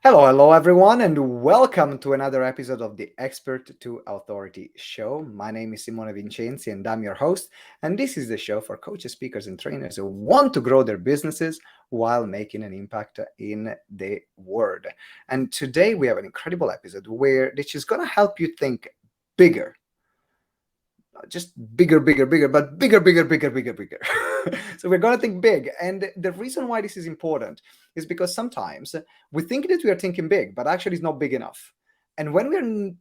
Hello, everyone, and welcome to another episode of the Expert to Authority show. My name is Simone Vincenzi, and I'm your host. And this is the show for coaches, speakers, and trainers who want to grow their businesses while making an impact in the world. And today we have an incredible episode which is going to help you think bigger. Not just bigger, but bigger. So we're going to think big. And the reason why this is important is because sometimes we think that we are thinking big, but actually it's not big enough. And when when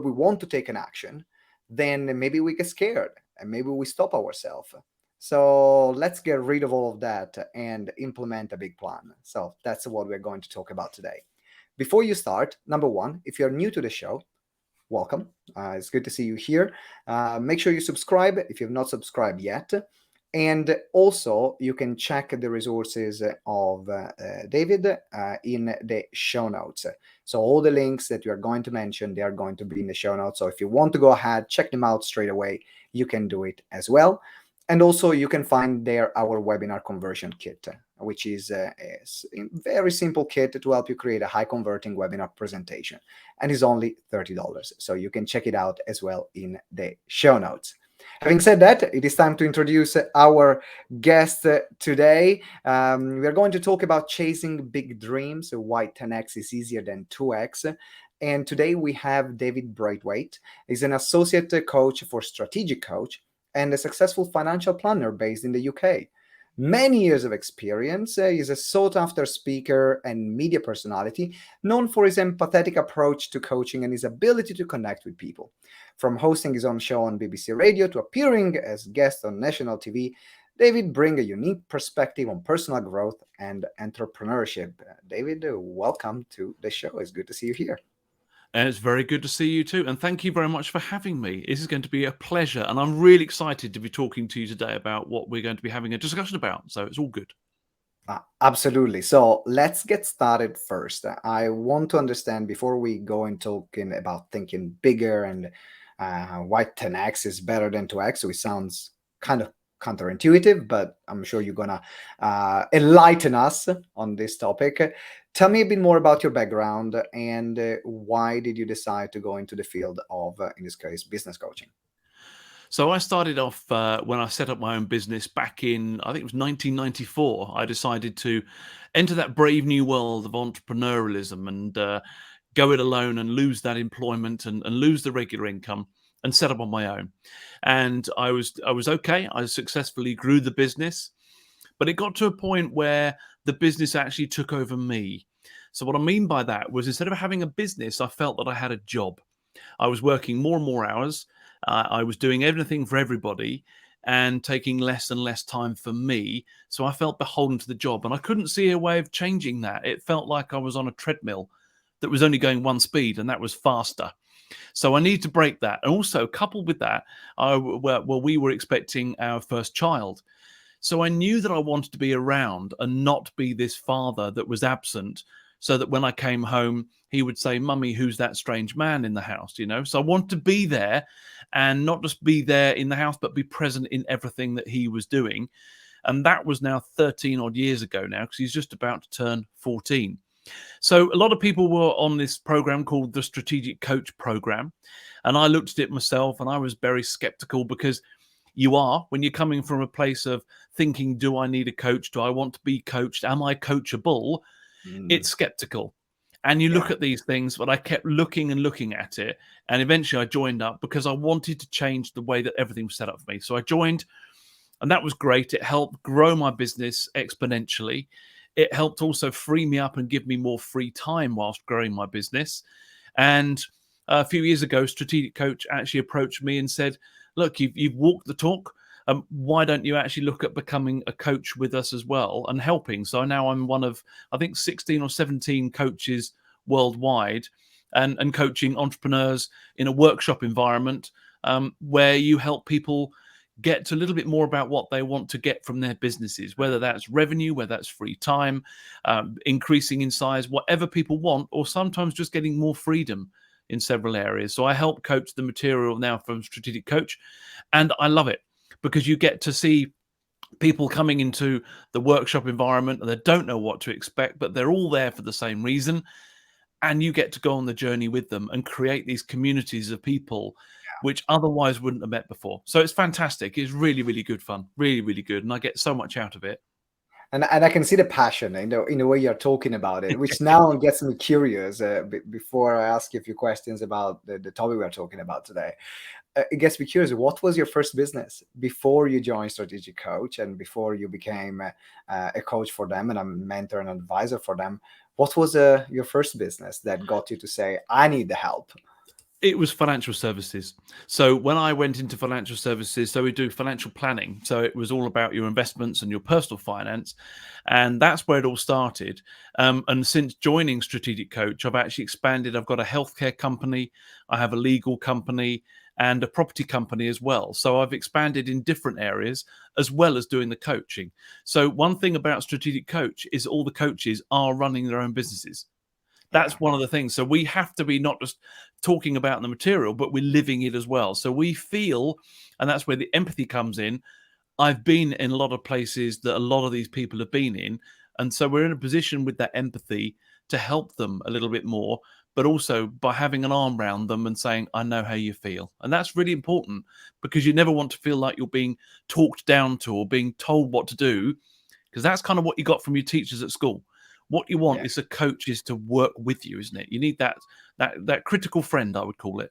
we want to take an action, then maybe we get scared and maybe we stop ourselves. So let's get rid of all of that and implement a big plan. So that's what we're going to talk about today. Before you start, number one, if you're new to the show, welcome. It's good to see you here. Make sure you subscribe if you've not subscribed yet. And also, you can check the resources of David in the show notes. So all the links that you are going to mention, they are going to be in the show notes. So if you want to go ahead, check them out straight away, you can do it as well. And also, you can find there our webinar conversion kit, which is a very simple kit to help you create a high converting webinar presentation. And is only $30. So you can check it out as well in the show notes. Having said that, it is time to introduce our guest today. We are going to talk about chasing big dreams, why 10x is easier than 2x. And today we have David Braithwaite. He's an associate coach for Strategic Coach and a successful financial planner based in the UK. Many years of experience. He's a sought-after speaker and media personality, known for his empathetic approach to coaching and his ability to connect with people. From hosting his own show on BBC Radio to appearing as guest on national TV, David brings a unique perspective on personal growth and entrepreneurship. David, welcome to the show. It's good to see you here. And it's very good to see you too. And thank you very much for having me. This is going to be a pleasure. And I'm really excited to be talking to you today about what we're going to be having a discussion about. So it's all good. Absolutely. So let's get started first. I want to understand before we go and talking about thinking bigger and why 10x is better than 2x, which sounds kind of counterintuitive, but I'm sure you're gonna enlighten us on this topic. Tell me a bit more about your background and why did you decide to go into the field of, in this case, business coaching? So I started off when I set up my own business back in, I think it was 1994. I decided to enter that brave new world of entrepreneurialism and go it alone and lose that employment and lose the regular income and set up on my own. And I was okay. I successfully grew the business, but it got to a point where the business actually took over me. So what I mean by that was instead of having a business, I felt that I had a job. I was working more and more hours. I was doing everything for everybody and taking less and less time for me. So I felt beholden to the job and I couldn't see a way of changing that. It felt like I was on a treadmill that was only going one speed, and that was faster. So I need to break that. And also coupled with that, we were expecting our first child. So I knew that I wanted to be around and not be this father that was absent, so that when I came home, he would say, "Mummy, who's that strange man in the house?" You know, so I wanted to be there and not just be there in the house, but be present in everything that he was doing. And that was now 13 odd years ago now, because he's just about to turn 14. So a lot of people were on this program called the Strategic Coach Program. And I looked at it myself and I was very skeptical, because you are, when you're coming from a place of thinking, do I need a coach? Do I want to be coached? Am I coachable? It's skeptical. And you look at these things, but I kept looking and looking at it. And eventually I joined up because I wanted to change the way that everything was set up for me. So I joined, and that was great. It helped grow my business exponentially. It helped also free me up and give me more free time whilst growing my business. And a few years ago, Strategic Coach actually approached me and said, look, you've walked the talk. Why don't you actually look at becoming a coach with us as well and helping? So now I'm one of, I think, 16 or 17 coaches worldwide and coaching entrepreneurs in a workshop environment where you help people get to a little bit more about what they want to get from their businesses, whether that's revenue, whether that's free time, increasing in size, whatever people want, or sometimes just getting more freedom in several areas. So I help coach the material now from Strategic Coach, and I love it, because you get to see people coming into the workshop environment and they don't know what to expect, but they're all there for the same reason. And you get to go on the journey with them and create these communities of people which otherwise wouldn't have met before. So it's fantastic. It's really, really good fun. Really, really good. And I get so much out of it. And I can see the passion in the way you're talking about it, which now gets me curious. Before I ask you a few questions about the topic we're talking about today, it gets me curious. What was your first business before you joined Strategic Coach and before you became a coach for them and a mentor and advisor for them? What was your first business that got you to say, I need the help? It was financial services. So when I went into financial services, so we do financial planning. So it was all about your investments and your personal finance. And that's where it all started. And since joining Strategic Coach, I've actually expanded. I've got a healthcare company, I have a legal company, and a property company as well. So I've expanded in different areas as well as doing the coaching. So one thing about Strategic Coach is all the coaches are running their own businesses. That's one of the things. So we have to be not just talking about the material, but we're living it as well. So we feel, and that's where the empathy comes in. I've been in a lot of places that a lot of these people have been in. And so we're in a position with that empathy to help them a little bit more, but also by having an arm around them and saying, I know how you feel. And that's really important because you never want to feel like you're being talked down to or being told what to do, because that's kind of what you got from your teachers at school. What you want is a coach is to work with you, isn't it? You need that critical friend, I would call it.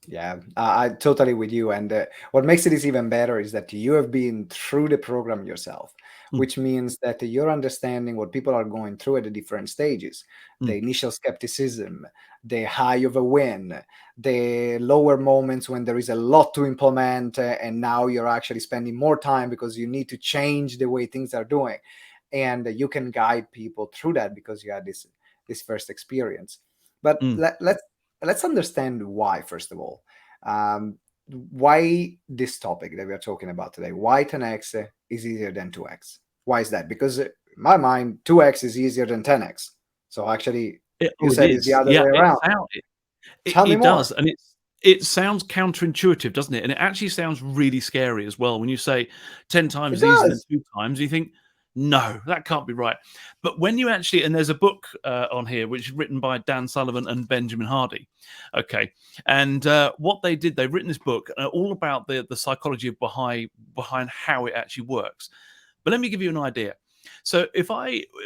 Yeah, I totally with you. And what makes it is even better is that you have been through the program yourself, which means that you're understanding what people are going through at the different stages, the initial skepticism, the high of a win, the lower moments when there is a lot to implement, and now you're actually spending more time because you need to change the way things are doing. And you can guide people through that because you had this first experience. But let's understand why, first of all. Why this topic that we are talking about today? Why 10x is easier than 2x? Why is that? Because in my mind, 2x is easier than 10x. So actually, you It said it's the is. other Yeah, way around. Tell me it more. does. And it sounds counterintuitive, doesn't it? And it actually sounds really scary as well. When you say 10 It times easier than does. 2 times, you think, no, that can't be right. But when you actually, and there's a book on here, which is written by Dan Sullivan and Benjamin Hardy. Okay. And what they did, they've written this book all about the psychology behind how it actually works. But let me give you an idea. So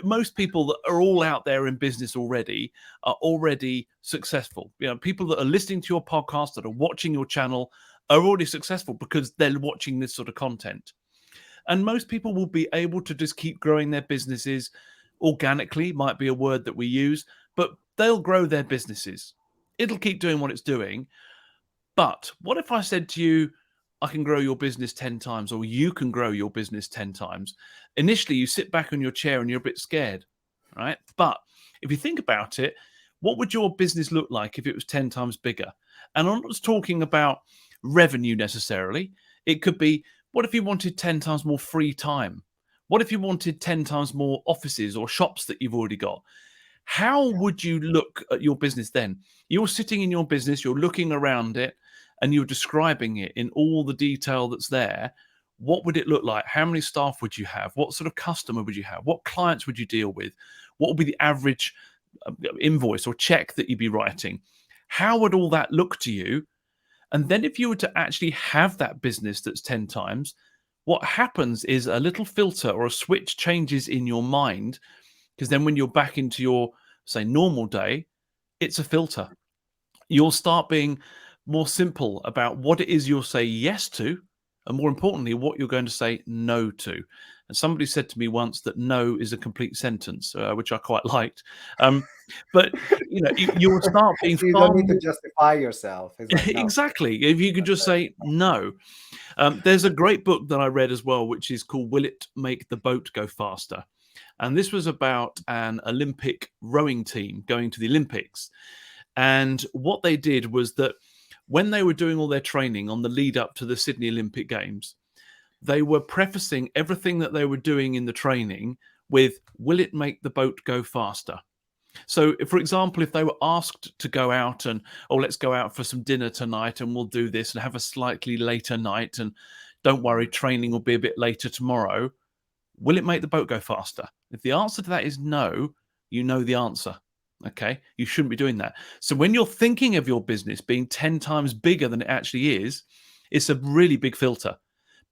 most people that are all out there in business already are already successful. You know, people that are listening to your podcast, that are watching your channel, are already successful because they're watching this sort of content. And most people will be able to just keep growing their businesses organically, might be a word that we use, but they'll grow their businesses. It'll keep doing what it's doing. But what if I said to you, I can grow your business 10 times, or you can grow your business 10 times? Initially, you sit back on your chair and you're a bit scared, right? But if you think about it, what would your business look like if it was 10 times bigger? And I'm not just talking about revenue necessarily. It could be, what if you wanted 10 times more free time? What if you wanted 10 times more offices or shops that you've already got? How would you look at your business then? You're sitting in your business, you're looking around it, and you're describing it in all the detail that's there. What would it look like? How many staff would you have? What sort of customer would you have? What clients would you deal with? What would be the average invoice or check that you'd be writing? How would all that look to you? And then if you were to actually have that business that's 10 times, what happens is a little filter or a switch changes in your mind, because then when you're back into your, say, normal day, it's a filter. You'll start being more simple about what it is you'll say yes to, and more importantly, what you're going to say no to. And somebody said to me once that no is a complete sentence, which I quite liked. But you'll start being So you far don't need to more justify yourself. It's like, no. exactly. If you could just say no. There's a great book that I read as well, which is called "Will It Make the Boat Go Faster?" And this was about an Olympic rowing team going to the Olympics. And what they did was that when they were doing all their training on the lead up to the Sydney Olympic Games, they were prefacing everything that they were doing in the training with, will it make the boat go faster? So, for example, if they were asked to go out and, oh, let's go out for some dinner tonight and we'll do this and have a slightly later night and don't worry, training will be a bit later tomorrow, will it make the boat go faster? If the answer to that is no, you know the answer. Okay, you shouldn't be doing that. So when you're thinking of your business being 10 times bigger than it actually is, it's a really big filter,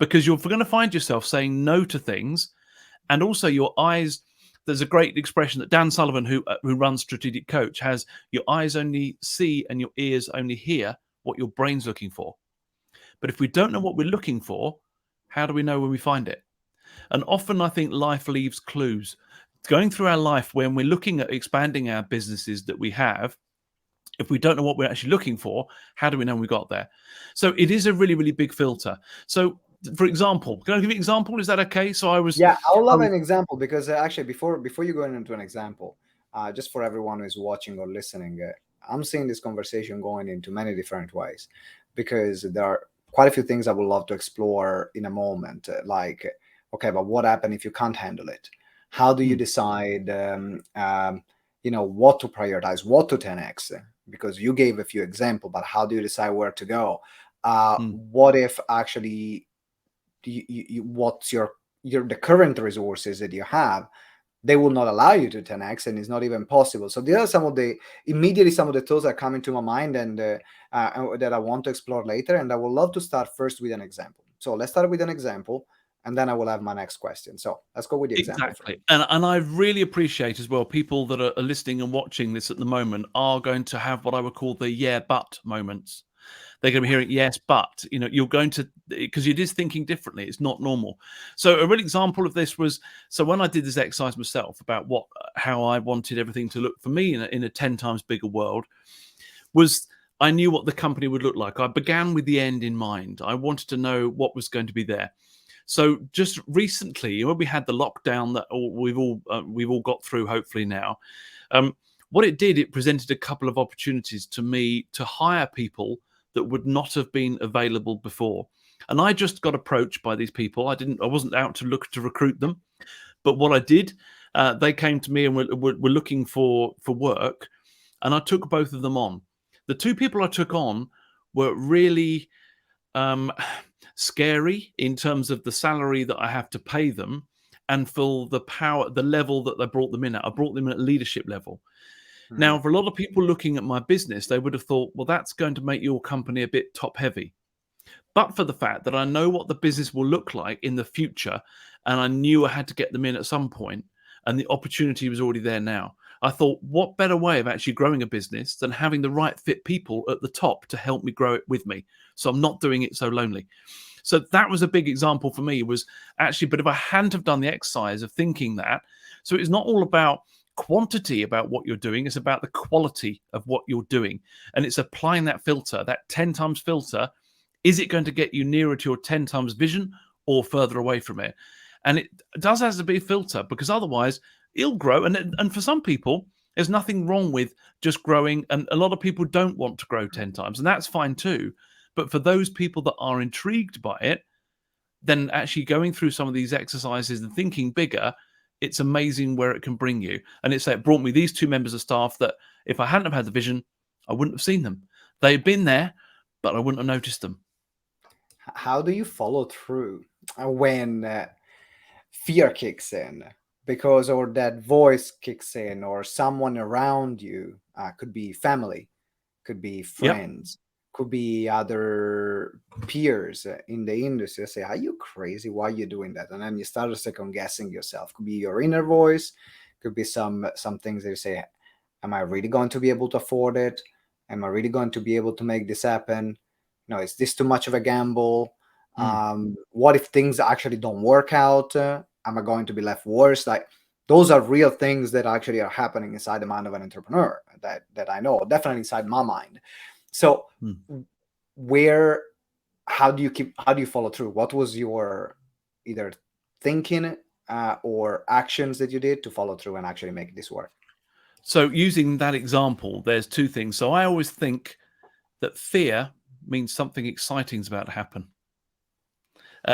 because you're going to find yourself saying no to things. And also your eyes, there's a great expression that Dan Sullivan, who runs Strategic Coach, has: your eyes only see and your ears only hear what your brain's looking for. But if we don't know what we're looking for, how do we know when we find it? And often I think life leaves clues. Going through our life, when we're looking at expanding our businesses that we have, if we don't know what we're actually looking for, how do we know we got there? So it is a really, really big filter. So, for example, can I give you an example? Is that okay? So I would love an example, because actually before you go into an example, just for everyone who's watching or listening, I'm seeing this conversation going into many different ways, because there are quite a few things I would love to explore in a moment. Like, okay, but what happens if you can't handle it? How do you decide, what to prioritize, what to 10x? Because you gave a few examples, but how do you decide where to go? What if actually what's the current resources that you have, they will not allow you to 10x, and it's not even possible. So these are some of the tools that come into my mind, and that I want to explore later. And I would love to start first with an example. So let's start with an example, and then I will have my next question. So let's go with the example. Exactly. And I really appreciate as well, people that are listening and watching this at the moment are going to have what I would call the yeah, but moments. They're going to be hearing yes, but, you're going to, because it is thinking differently. It's not normal. So a real example of this was, so when I did this exercise myself about how I wanted everything to look for me in a 10 times bigger world, was I knew what the company would look like. I began with the end in mind. I wanted to know what was going to be there. So just recently, when we had the lockdown that we've all got through, hopefully now, what it did, it presented a couple of opportunities to me to hire people that would not have been available before. And I just got approached by these people. I wasn't out to look to recruit them, but what I did, they came to me and were looking for work, and I took both of them on. The two people I took on were really scary in terms of the salary that I have to pay them, and for the level that they brought them in at. I brought them in at leadership level. Now, for a lot of people looking at my business, they would have thought, well, that's going to make your company a bit top heavy. But for the fact that I know what the business will look like in the future, and I knew I had to get them in at some point, and the opportunity was already there now, I thought, what better way of actually growing a business than having the right fit people at the top to help me grow it with me, so I'm not doing it so lonely. So that was a big example for me, was actually, but if I hadn't have done the exercise of thinking that, so it's not all about quantity about what you're doing, it's about the quality of what you're doing. And it's applying that filter, that 10 times filter. Is it going to get you nearer to your 10 times vision or further away from it? And it does have to be a filter, because otherwise it'll grow. And for some people, there's nothing wrong with just growing. And a lot of people don't want to grow 10 times, and that's fine too. But for those people that are intrigued by it, then actually going through some of these exercises and thinking bigger, it's amazing where it can bring you. And it brought me these two members of staff that if I hadn't have had the vision, I wouldn't have seen them. They'd been there, but I wouldn't have noticed them. How do you follow through when fear kicks in? Because, or that voice kicks in, or someone around you, could be family, could be friends, could be other peers in the industry, say, are you crazy? Why are you doing that? And then you start second guessing yourself. Could be your inner voice, could be some things that you say, am I really going to be able to afford it? Am I really going to be able to make this happen? Is this too much of a gamble? What if things actually don't work out? Am I going to be left worse? Like, those are real things that actually are happening inside the mind of an entrepreneur that I know, definitely inside my mind. So how do you follow through? What was your either thinking or actions that you did to follow through and actually make this work? So using that example, there's two things. So I always think that fear means something exciting is about to happen.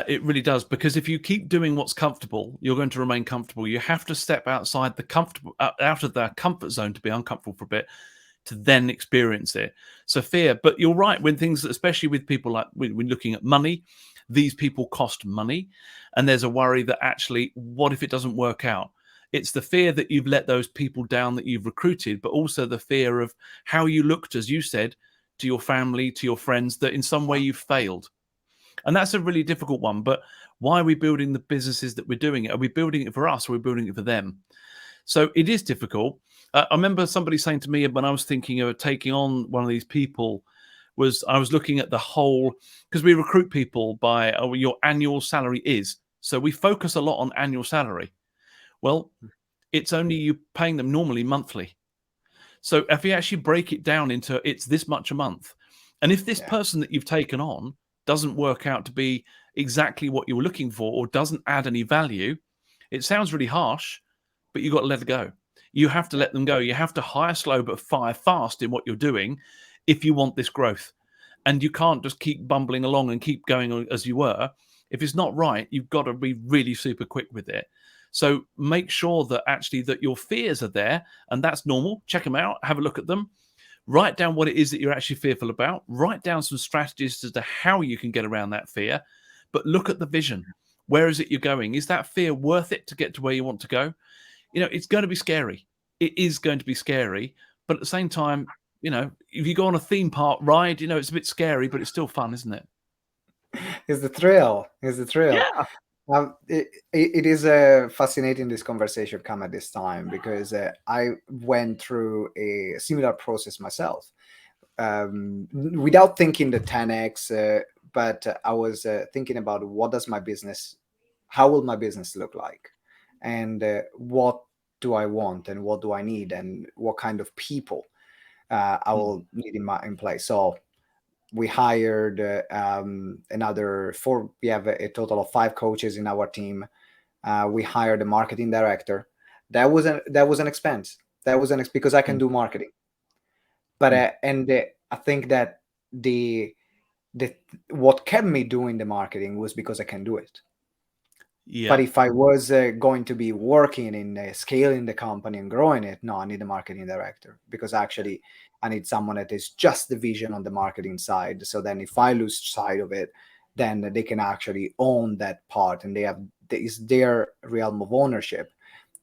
It really does, because if you keep doing what's comfortable, you're going to remain comfortable. You have to step outside out of the comfort zone to be uncomfortable for a bit. to then experience it. So fear, but you're right, when things, especially with people like when looking at money, these people cost money, and there's a worry that actually, what if it doesn't work out? It's the fear that you've let those people down that you've recruited, but also the fear of how you looked, as you said, to your family, to your friends, that in some way you failed. And that's a really difficult one. But why are we building the businesses that we're doing it? Are we building it for us, or are we building it for them? So it is difficult. I remember somebody saying to me when I was thinking of taking on one of these people, I was looking at the whole, because we recruit people by your annual salary is. So we focus a lot on annual salary. Well, it's only you paying them normally monthly. So if you actually break it down into it's this much a month, and if this person that you've taken on doesn't work out to be exactly what you were looking for, or doesn't add any value, it sounds really harsh, but you've got to let it go. You have to let them go. You have to hire slow but fire fast in what you're doing if you want this growth. And you can't just keep bumbling along and keep going as you were. If it's not right, you've got to be really super quick with it. So make sure that actually that your fears are there, and that's normal. Check them out, have a look at them, write down what it is that you're actually fearful about, write down some strategies as to how you can get around that fear, but look at the vision. Where is it you're going? Is that fear worth it to get to where you want to go? You know, it's going to be scary. It is going to be scary, but at the same time, you know, if you go on a theme park ride, you know, it's a bit scary, but it's still fun, isn't it? It's the thrill. It's the thrill. Yeah. It is fascinating this conversation come at this time, because I went through a similar process myself, without thinking the 10x, but I was thinking about how will my business look like, and what do I want, and what do I need, and what kind of people I will need in place. So we hired another 4. We have a total of 5 coaches in our team. We hired a marketing director. That was an expense. Because I can do marketing. But I think that the what kept me doing the marketing was because I can do it. Yeah. But if I was going to be working in scaling the company and growing it, no, I need a marketing director, because actually I need someone that is just the vision on the marketing side. So then if I lose sight of it, then they can actually own that part, and it's their realm of ownership.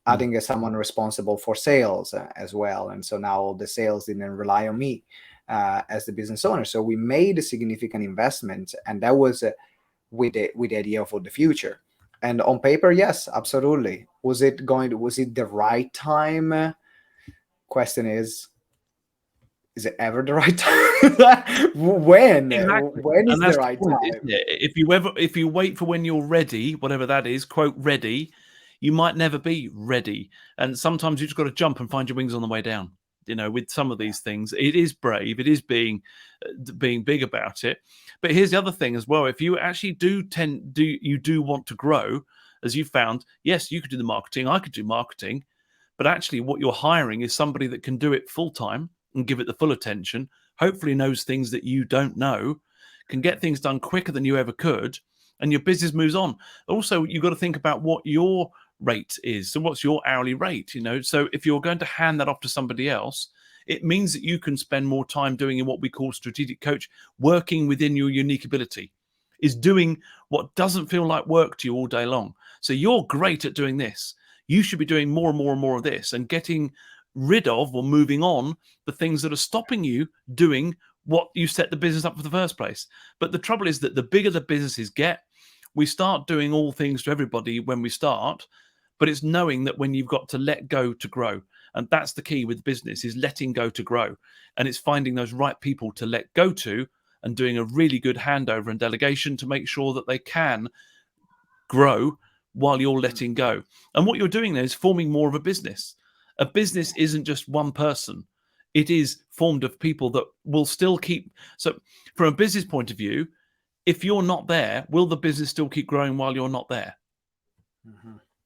Adding someone responsible for sales as well. And so now all the sales didn't rely on me as the business owner. So we made a significant investment, and that was with the idea for the future. And on paper, yes, absolutely. Was it the right time? Question is it ever the right time? When? Exactly. When is And the that's the right point, time? isn't it? If you wait for when you're ready, whatever that is, quote ready, you might never be ready. And sometimes you just got to jump and find your wings on the way down. You know, with some of these things, it is brave. It is being big about it. But here's the other thing as well. If you actually do want to grow, as you found, yes, you could do the marketing. I could do marketing, but actually, what you're hiring is somebody that can do it full time and give it the full attention. Hopefully, knows things that you don't know, can get things done quicker than you ever could, and your business moves on. Also, you've got to think about what your rate is. So what's your hourly rate? You know, so if you're going to hand that off to somebody else, it means that you can spend more time doing what we call strategic coach, working within your unique ability, is doing what doesn't feel like work to you all day long. So you're great at doing this. You should be doing more and more and more of this, and getting rid of or moving on the things that are stopping you doing what you set the business up for the first place. But the trouble is that the bigger the businesses get, we start doing all things to everybody when we start, but it's knowing that when you've got to let go to grow. And that's the key with business, is letting go to grow. And it's finding those right people to let go to, and doing a really good handover and delegation to make sure that they can grow while you're letting go. And what you're doing there is forming more of a business. A business isn't just one person. It is formed of people that will still keep. So from a business point of view, if you're not there, will the business still keep growing while you're not there?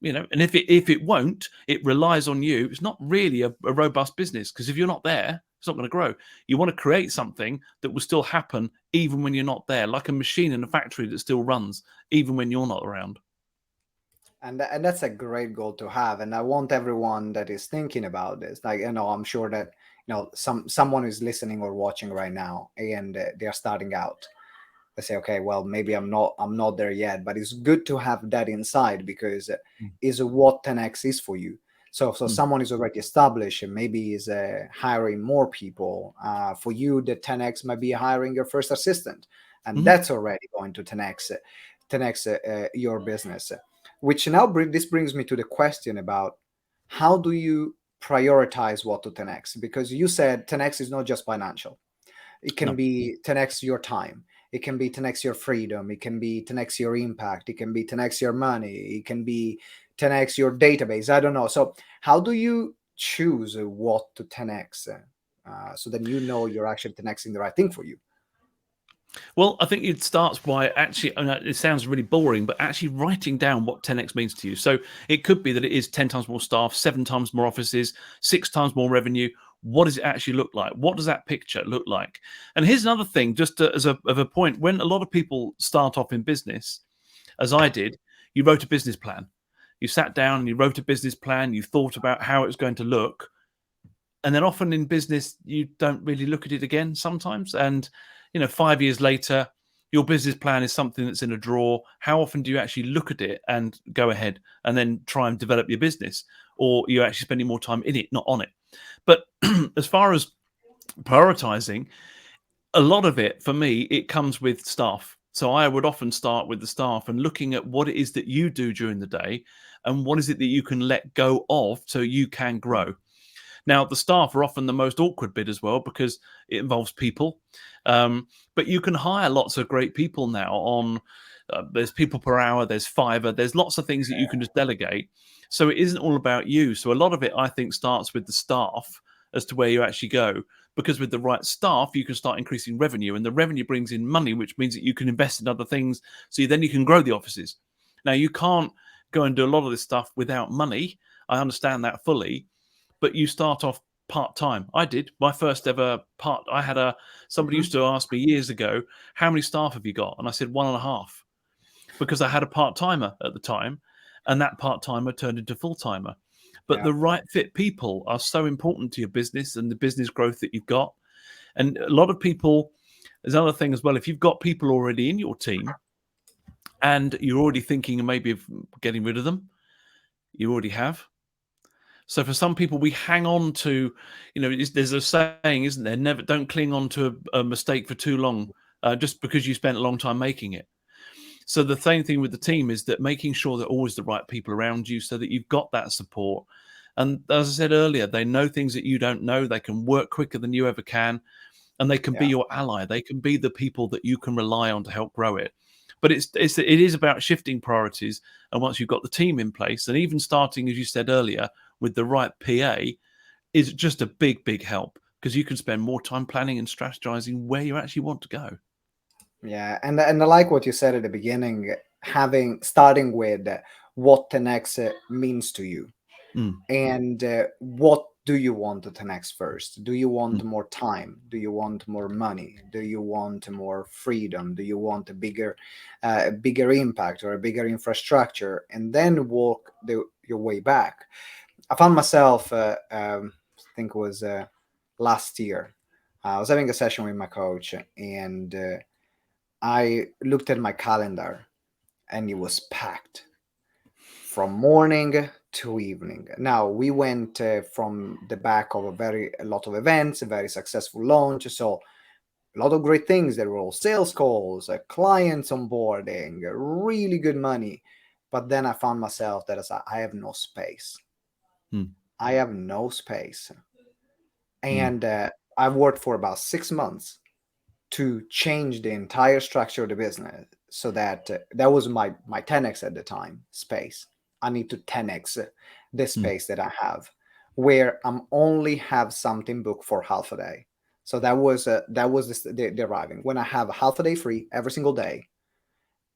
You know, and if it won't, it relies on you. It's not really a robust business, because if you're not there, it's not going to grow. You want to create something that will still happen even when you're not there, like a machine in a factory that still runs even when you're not around. And that's a great goal to have. And I want everyone that is thinking about this, like, I'm sure that someone is listening or watching right now, and they are starting out. They say, okay, well, maybe I'm not there yet, but it's good to have that inside, because Mm, is what 10x is for you. So mm, someone is already established and maybe is hiring more people. For you, the 10x might be hiring your first assistant, and mhm, that's already going to 10x your business. Which now this brings me to the question about how do you prioritize what to 10x? Because you said 10x is not just financial. It can no. be 10x your time. It can be 10x your freedom. It can be 10x your impact. It can be 10x your money. It can be 10x your database. I don't know. So how do you choose what to 10x, so then you're actually 10xing the right thing for you? Well, I think it starts by actually, and it sounds really boring, but actually writing down what 10x means to you. So it could be that it is 10 times more staff, 7 times more offices, 6 times more revenue. What does it actually look like? What does that picture look like? And here's another thing, just as a point, when a lot of people start off in business, as I did, you wrote a business plan. You sat down and you wrote a business plan. You thought about how it was going to look. And then often in business, you don't really look at it again sometimes. And 5 years later, your business plan is something that's in a drawer. How often do you actually look at it and go ahead and then try and develop your business? Or you're actually spending more time in it, not on it? But as far as prioritizing, a lot of it for me, it comes with staff. So I would often start with the staff and looking at what it is that you do during the day and what is it that you can let go of so you can grow. Now, the staff are often the most awkward bit as well because it involves people. But you can hire lots of great people now on, there's people per hour, there's Fiverr, there's lots of things that you can just delegate. So it isn't all about you. So a lot of it, I think, starts with the staff as to where you actually go. Because with the right staff, you can start increasing revenue, and the revenue brings in money, which means that you can invest in other things. So then you can grow the offices. Now, you can't go and do a lot of this stuff without money. I understand that fully, but you start off part-time. I did my first ever part. I had somebody Mhm. used to ask me years ago, how many staff have you got? And I said 1.5, because I had a part-timer at the time, and that part-timer turned into full-timer. But Yeah. the right fit people are so important to your business and the business growth that you've got. And a lot of people, there's another thing as well, if you've got people already in your team and you're already thinking maybe of getting rid of them, you already have. So for some people, we hang on to, there's a saying, isn't there? Never, don't cling on to a mistake for too long, just because you spent a long time making it. So the same thing with the team is that making sure that always the right people around you, so that you've got that support. And as I said earlier, they know things that you don't know. They can work quicker than you ever can, and they can be Yeah. your ally. They can be the people that you can rely on to help grow it. But it is about shifting priorities. And once you've got the team in place, and even starting, as you said earlier, with the right PA, is just a big help, because you can spend more time planning and strategizing where you actually want to go. Yeah, and I like what you said at the beginning, having starting with what 10x means to you. Mm, And what do you want to 10x first? Do you want mm, more time? Do you want more money? Do you want more freedom? Do you want a bigger impact or a bigger infrastructure? And then walk your way back. I found myself, I think it was last year, I was having a session with my coach, and I looked at my calendar, and it was packed from morning to evening. Now we went from the back of a lot of events, a very successful launch, so a lot of great things. There were all sales calls, clients onboarding, really good money. But then I found myself that I have no space. mm, I have no space, mm, and I've worked for about 6 months to change the entire structure of the business, so that that was my 10x at the time space. I need to 10x the mm, space that I have, where I'm only have something booked for half a day. So that was the arriving when I have half a day free every single day,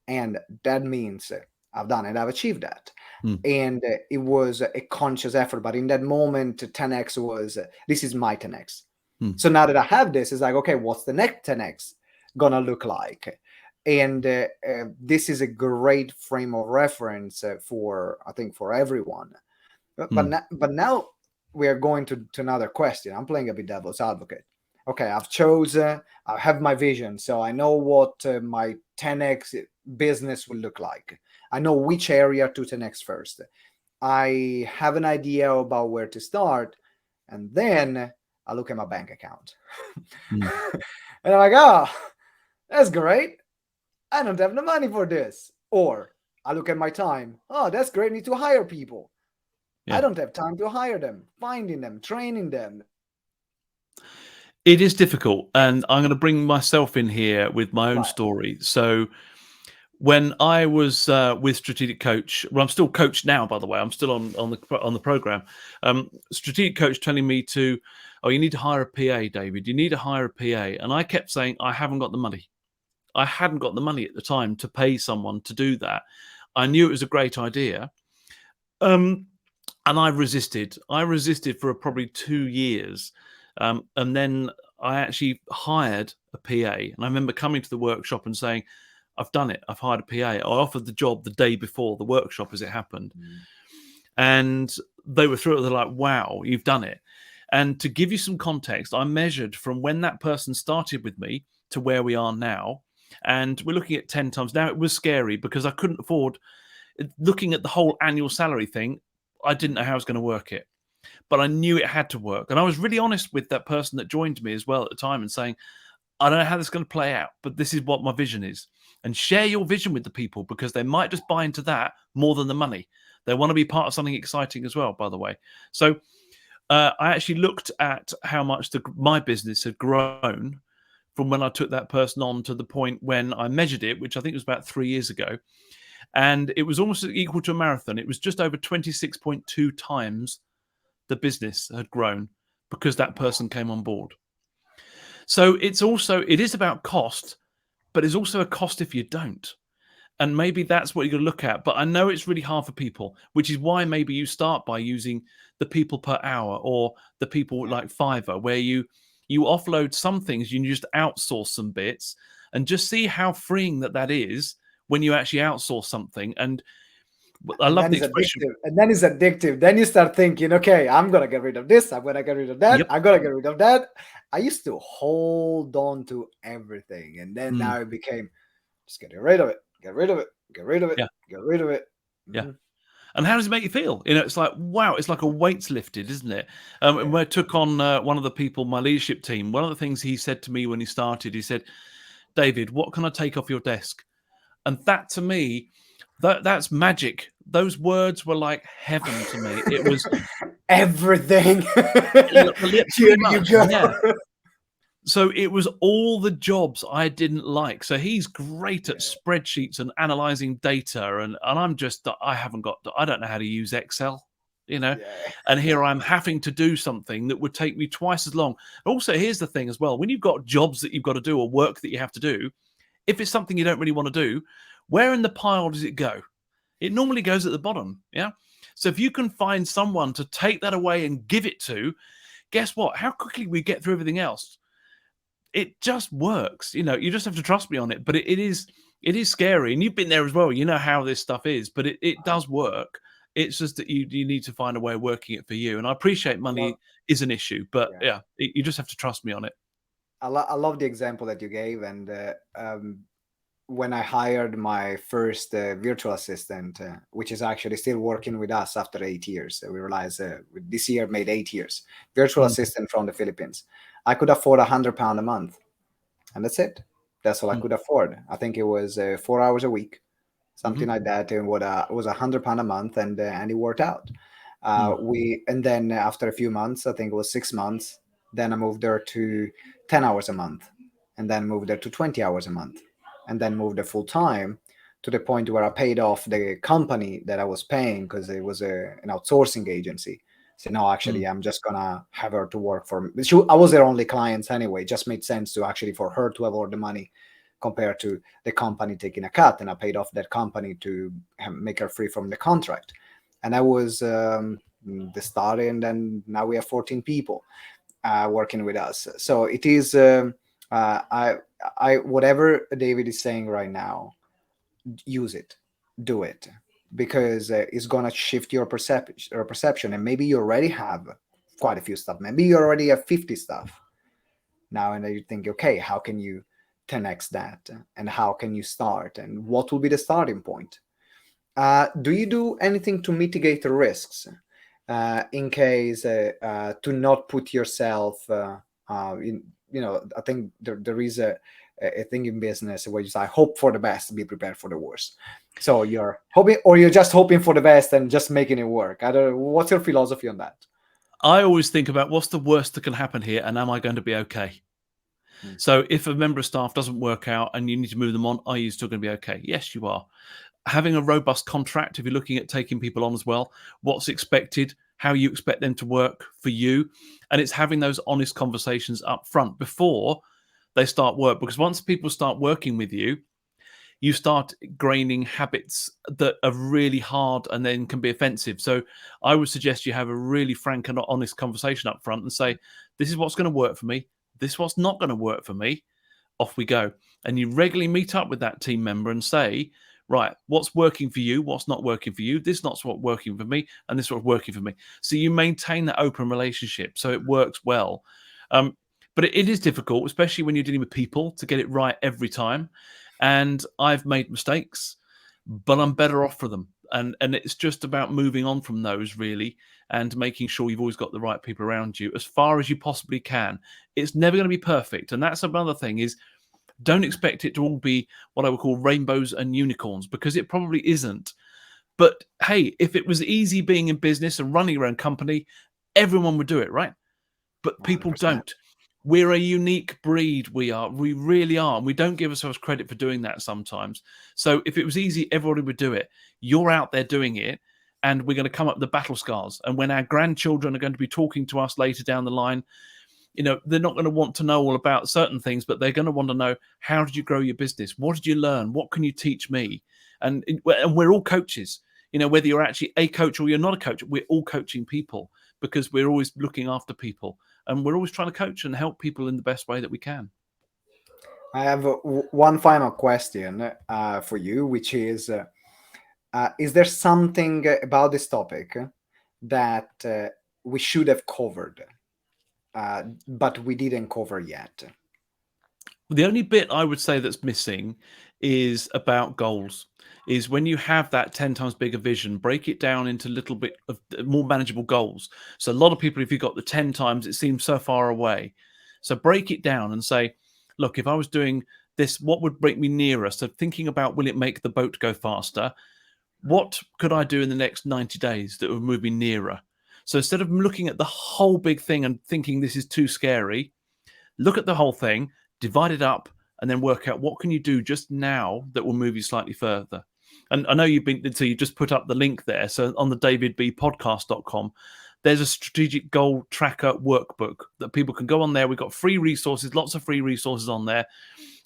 and that means I've done it. I've achieved that. mm, And it was a conscious effort, but in that moment 10x was this is my 10x. mm, So now that I have this, it's like, okay, what's the next 10x gonna look like? And this is a great frame of reference for, I think, for everyone. But now we are going to another question. I'm playing a bit devil's advocate. Okay, I've chosen, I have my vision, so I know what my 10x business will look like. I know which area to 10x first. I have an idea about where to start, and then I look at my bank account. And I'm like, oh, that's great. I don't have the money for this. Or I look at my time. Oh, that's great. I need to hire people. I don't have time to hire them, finding them, training them. It is difficult, and I'm going to bring myself in here with my own story. So when I was with Strategic Coach, well, I'm still coach now, by the way. I'm still on the program. Strategic Coach telling me to, oh, you need to hire a PA, David. You need to hire a PA, and I kept saying I haven't got the money. I hadn't got the money at the time to pay someone to do that. I knew it was a great idea, and I resisted. I resisted for probably 2 years. And then I actually hired a PA. And I remember coming to the workshop and saying, I've done it. I've hired a PA. I offered the job the day before the workshop as it happened. And they were through it. They're like, wow, you've done it. And to give you some context, I measured from when that person started with me to where we are now. And we're looking at 10 times. Now, it was scary because I couldn't afford, looking at the whole annual salary thing, I didn't know how I was going to work it. But I knew it had to work. And I was really honest with that person that joined me as well at the time and saying, I don't know how this is going to play out, but this is what my vision is. And share your vision with the people because they might just buy into that more than the money. They want to be part of something exciting as well, by the way. So I actually looked at how much my business had grown from when I took that person on to the point when I measured it, which I think was about 3 years ago. And it was almost equal to a marathon. It was just over 26.2 times the business had grown because that person came on board. So it is about cost, but it's also a cost if you don't. And maybe that's what you're going to look at. But I know it's really hard for people, which is why maybe you start by using the people per hour or the people like Fiverr, where you offload some things, you just outsource some bits and just see how freeing that is when you actually outsource something. And I love the expression. And then it's addictive. Then you start thinking, okay, I'm going to get rid of this. I'm going to get rid of that. I'm going to get rid of that. I used to hold on to everything. And then now it became just get rid of it, get rid of it, get rid of it, get rid of it. Yeah. And how does it make you feel? It's like, wow, it's like a weight's lifted, isn't it? And when I took on one of the people, my leadership team, one of the things he said to me when he started, he said, David, what can I take off your desk? And that to me, that's magic. Those words were like heaven to me. It was everything. So it was all the jobs I didn't like. So he's great at spreadsheets and analyzing data, and I don't know how to use Excel, and here I'm having to do something that would take me twice as long. Also, here's the thing as well: when you've got jobs that you've got to do or work that you have to do, if it's something you don't really want to do, where in the pile does it go? It normally goes at the bottom. Yeah. So if you can find someone to take that away and give it to, guess what? How quickly we get through everything else. It just works. You just have to trust me on it. But it is scary. And you've been there as well. You know how this stuff is, but it does work. It's just that you need to find a way of working it for you. And I appreciate money is an issue, but you just have to trust me on it. I love the example that you gave. And when I hired my first virtual assistant, which is actually still working with us after 8 years, we realized this year made 8 years, virtual assistant from the Philippines, I could afford £100 a month. And that's it. That's all I could afford. I think it was 4 hours a week, something like that. And it was £100 a month, and it worked out. And then after a few months, I think it was 6 months, then I moved there to 10 hours a month, and then moved there to 20 hours a month, and then moved there full time, to the point where I paid off the company that I was paying, because it was an outsourcing agency. So no, actually, I'm just gonna have her to work for me. I was their only clients anyway. It just made sense for her to have all the money, compared to the company taking a cut. And I paid off that company to make her free from the contract. And that was the start. And then now we have 14 people working with us. So it is Whatever David is saying right now, use it, do it, because it's gonna shift your perception. And maybe you already have quite a few stuff. Maybe you already have 50 stuff now, and then you think, okay, how can you 10x that, and how can you start, and what will be the starting point? Do you do anything to mitigate the risks, in case to not put yourself in, I think there is a thing in business where you say, hope for the best, be prepared for the worst. So you're hoping, or you're just hoping for the best and just making it work. I don't know. What's your philosophy on that? I always think about what's the worst that can happen here, and am I going to be okay? So if a member of staff doesn't work out and you need to move them on, are you still going to be okay? Yes, you are. Having a robust contract, if you're looking at taking people on as well, what's expected, how you expect them to work for you. And it's having those honest conversations up front before they start work. Because once people start working with you, you start graining habits that are really hard and then can be offensive. So I would suggest you have a really frank and honest conversation up front and say, this is what's going to work for me. This is what's not going to work for me. Off we go. And you regularly meet up with that team member and say, right, what's working for you? What's not working for you? This is not what's working for me. And this is what's working for me. So you maintain that open relationship so it works well. But it is difficult, especially when you're dealing with people, to get it right every time. And I've made mistakes, but I'm better off for them. And it's just about moving on from those, really, and making sure you've always got the right people around you as far as you possibly can. It's never going to be perfect. And that's another thing is, don't expect it to all be what I would call rainbows and unicorns, because it probably isn't. But hey, if it was easy being in business and running your own company, everyone would do it, right? But people 100%. don't. We're a unique breed. We are. We really are. And we don't give ourselves credit for doing that sometimes. So if it was easy, everybody would do it. You're out there doing it, and we're going to come up with the battle scars. And when our grandchildren are going to be talking to us later down the line, they're not going to want to know all about certain things, but they're going to want to know, how did you grow your business? What did you learn? What can you teach me? And we're all coaches. Whether you're actually a coach or you're not a coach, we're all coaching people, because we're always looking after people, and we're always trying to coach and help people in the best way that we can. I have one final question for you, which is there something about this topic that we should have covered, but we didn't cover yet? The only bit I would say that's missing is about goals. Is when you have that 10 times bigger vision, break it down into a little bit of more manageable goals. So a lot of people, if you've got the 10 times, it seems so far away. So break it down and say, look, if I was doing this, what would bring me nearer? So thinking about, will it make the boat go faster? What could I do in the next 90 days that would move me nearer? So instead of looking at the whole big thing and thinking this is too scary, look at the whole thing, divide it up, and then work out what can you do just now that will move you slightly further. And I know you just put up the link there. So on the davidbpodcast.com, there's a strategic goal tracker workbook that people can go on there. We've got free resources, lots of free resources on there,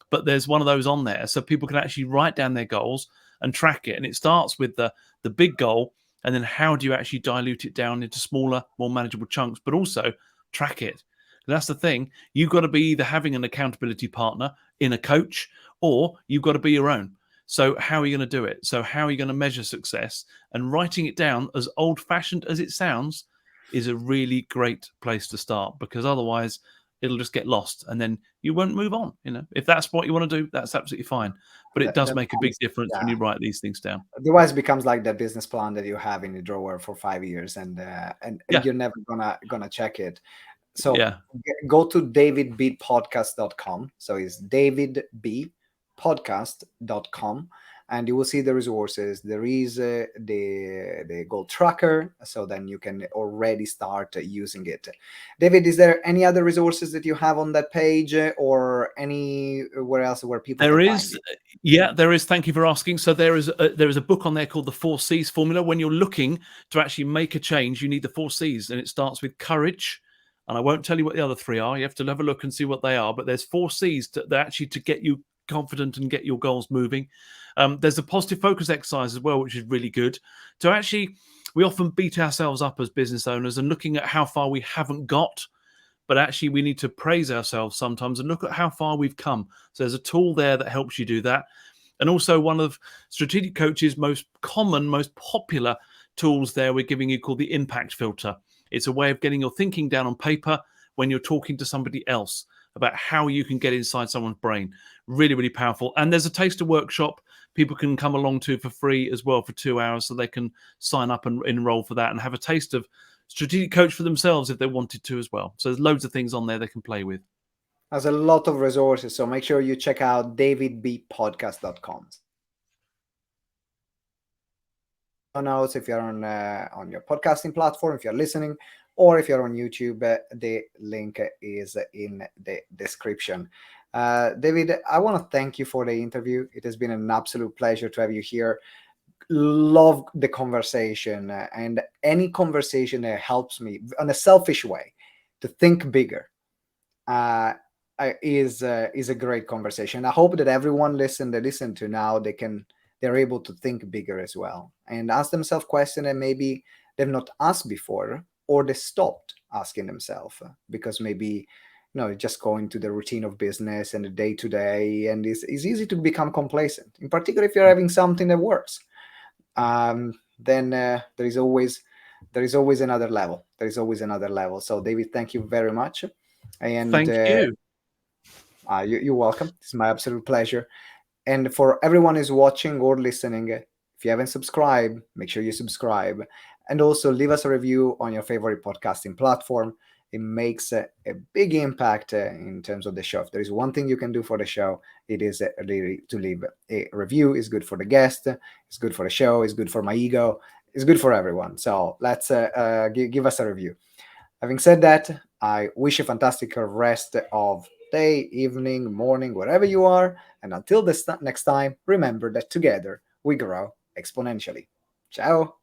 but there's one of those on there so people can actually write down their goals and track it. And it starts with the big goal, and then how do you actually dilute it down into smaller, more manageable chunks, but also track it. That's the thing. You've got to be either having an accountability partner in a coach, or you've got to be your own. So how are you going to do it? So how are you going to measure success? And writing it down, as old-fashioned as it sounds, is a really great place to start, because otherwise it'll just get lost and then you won't move on. If that's what you want to do, that's absolutely fine. But it does make a big difference when you write these things down. Otherwise, it becomes like that business plan that you have in the drawer for 5 years, and you're never gonna check it. So go to davidbpodcast.com. So it's davidbpodcast.com, and you will see the resources. There is the goal tracker, so then you can already start using it. David, is there any other resources that you have on that page, or anywhere else where people there can is find it? Yeah, there is. Thank you for asking. So there is a book on there called the 4 C's formula. When you're looking to actually make a change, you need the 4 C's, and it starts with courage. And I won't tell you what the other 3 are. You have to have a look and see what they are. But there's 4 C's to get you confident and get your goals moving. There's a positive focus exercise as well, which is really good. To actually, we often beat ourselves up as business owners and looking at how far we haven't got. but actually we need to praise ourselves sometimes and look at how far we've come. So there's a tool there that helps you do that. And also one of Strategic Coach's most common, most popular tools there we're giving you called the impact filter. It's a way of getting your thinking down on paper when you're talking to somebody else about how you can get inside someone's brain. Really, really powerful. And there's a taster workshop people can come along to for free as well for 2 hours, so they can sign up and enroll for that and have a taste of Strategic Coach for themselves if they wanted to as well. So there's loads of things on there they can play with. There's a lot of resources, so make sure you check out davidbpodcast.com. Notes if you're on your podcasting platform, if you're listening, or if you're on YouTube, the link is in the description. David, I want to thank you for the interview. It has been an absolute pleasure to have you here. Love the conversation, and any conversation that helps me on a selfish way to think bigger is a great conversation. I hope that everyone listen to now, they're able to think bigger as well and ask themselves questions that maybe they've not asked before, or they stopped asking themselves because maybe just going to the routine of business and the day to day, and it's easy to become complacent. In particular, if you're having something that works, then there is always another level. There is always another level. So, David, thank you very much. And thank you. You're welcome. It's my absolute pleasure. And for everyone who's watching or listening, if you haven't subscribed, make sure you subscribe. And also leave us a review on your favorite podcasting platform. It makes a big impact in terms of the show. If there is one thing you can do for the show, it is really to leave a review. It's good for the guest. It's good for the show. It's good for my ego. It's good for everyone. So let's give us a review. Having said that, I wish you a fantastic rest of day, evening, morning, wherever you are. And until this next time, remember that together we grow exponentially. Ciao.